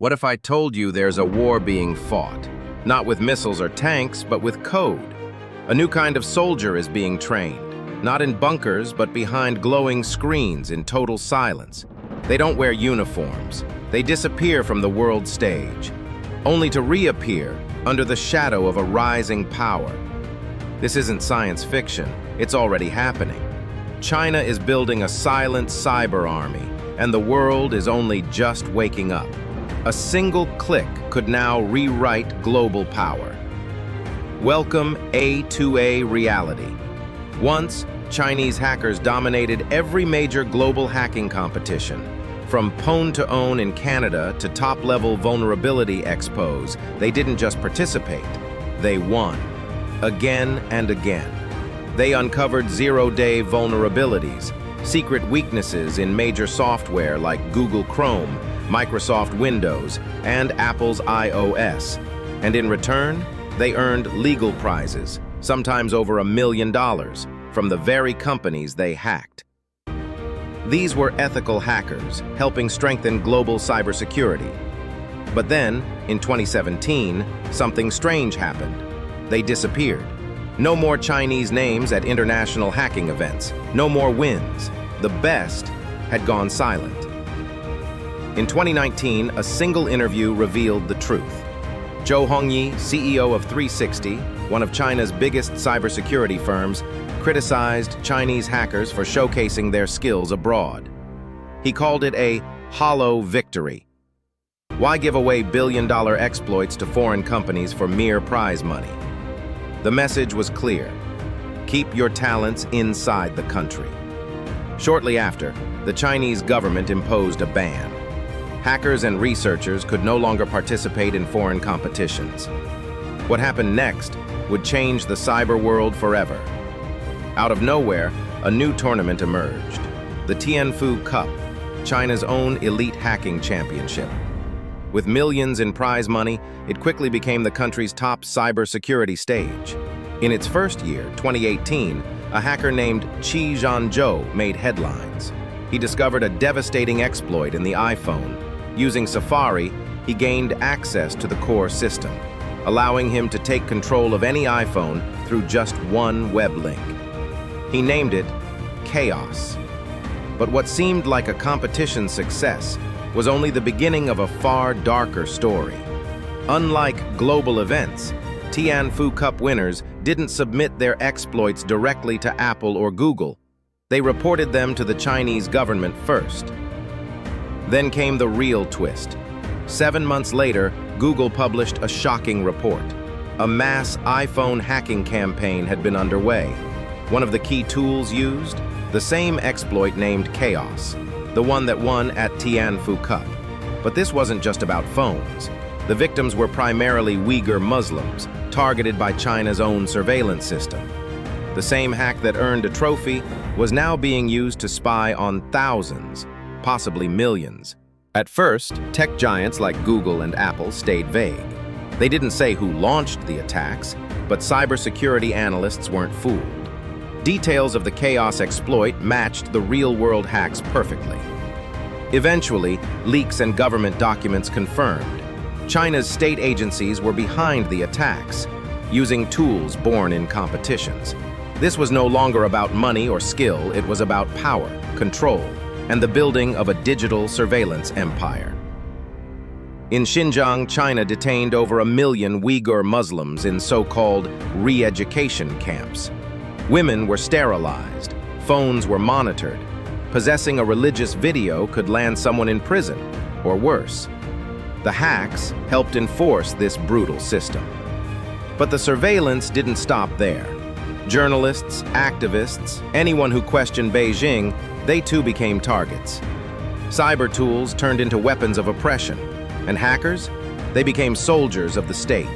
What if I told you there's a war being fought? Not with missiles or tanks, but with code. A new kind of soldier is being trained, not in bunkers, but behind glowing screens in total silence. They don't wear uniforms. They disappear from the world stage, only to reappear under the shadow of a rising power. This isn't science fiction. It's already happening. China is building a silent cyber army, and the world is only just waking up. A single click could now rewrite global power. Welcome A2A reality. Once, Chinese hackers dominated every major global hacking competition. From Pwn2Own in Canada to top-level vulnerability expos, they didn't just participate, they won. Again and again. They uncovered zero-day vulnerabilities, secret weaknesses in major software like Google Chrome, Microsoft Windows, and Apple's iOS. And in return, they earned legal prizes, sometimes over $1 million, from the very companies they hacked. These were ethical hackers, helping strengthen global cybersecurity. But then, in 2017, something strange happened. They disappeared. No more Chinese names at international hacking events. No more wins. The best had gone silent. In 2019, a single interview revealed the truth. Zhou Hongyi, CEO of 360, one of China's biggest cybersecurity firms, criticized Chinese hackers for showcasing their skills abroad. He called it a hollow victory. Why give away billion-dollar exploits to foreign companies for mere prize money? The message was clear. Keep your talents inside the country. Shortly after, the Chinese government imposed a ban. Hackers and researchers could no longer participate in foreign competitions. What happened next would change the cyber world forever. Out of nowhere, a new tournament emerged, the Tianfu Cup, China's own elite hacking championship. With millions in prize money, it quickly became the country's top cybersecurity stage. In its first year, 2018, a hacker named Qi Zhanzhou made headlines. He discovered a devastating exploit in the iPhone. Using Safari, he gained access to the core system, allowing him to take control of any iPhone through just one web link. He named it Chaos. But what seemed like a competition success was only the beginning of a far darker story. Unlike global events, Tianfu Cup winners didn't submit their exploits directly to Apple or Google. They reported them to the Chinese government first. Then came the real twist. 7 months later, Google published a shocking report. A mass iPhone hacking campaign had been underway. One of the key tools used? The same exploit named Chaos, the one that won at Tianfu Cup. But this wasn't just about phones. The victims were primarily Uyghur Muslims, targeted by China's own surveillance system. The same hack that earned a trophy was now being used to spy on thousands, possibly millions. At first, tech giants like Google and Apple stayed vague. They didn't say who launched the attacks, but cybersecurity analysts weren't fooled. Details of the Chaos exploit matched the real-world hacks perfectly. Eventually, leaks and government documents confirmed China's state agencies were behind the attacks, using tools born in competitions. This was no longer about money or skill, it was about power, control, and the building of a digital surveillance empire. In Xinjiang, China detained over 1 million Uyghur Muslims in so-called re-education camps. Women were sterilized, phones were monitored. Possessing a religious video could land someone in prison, or worse. The hacks helped enforce this brutal system. But the surveillance didn't stop there. Journalists, activists, anyone who questioned Beijing, they too became targets. Cyber tools turned into weapons of oppression, and hackers, they became soldiers of the state.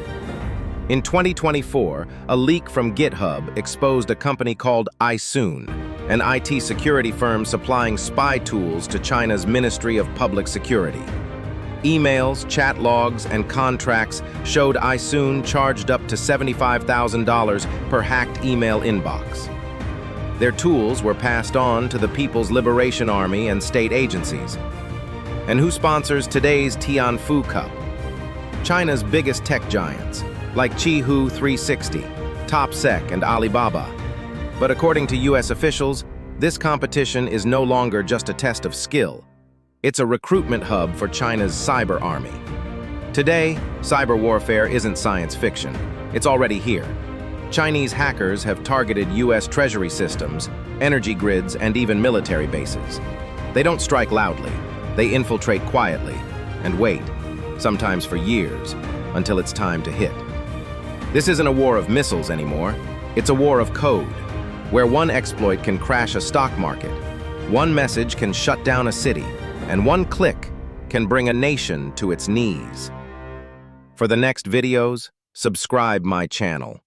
In 2024, a leak from GitHub exposed a company called Isoon, an IT security firm supplying spy tools to China's Ministry of Public Security. Emails, chat logs, and contracts showed Isoon charged up to $75,000 per hacked email inbox. Their tools were passed on to the People's Liberation Army and state agencies. And who sponsors today's Tianfu Cup? China's biggest tech giants, like Qihu 360, TopSec, and Alibaba. But according to US officials, this competition is no longer just a test of skill. It's a recruitment hub for China's cyber army. Today, cyber warfare isn't science fiction. It's already here. Chinese hackers have targeted US Treasury systems, energy grids, and even military bases. They don't strike loudly. They infiltrate quietly and wait, sometimes for years, until it's time to hit. This isn't a war of missiles anymore. It's a war of code, where one exploit can crash a stock market, one message can shut down a city, and one click can bring a nation to its knees. For the next videos, subscribe my channel.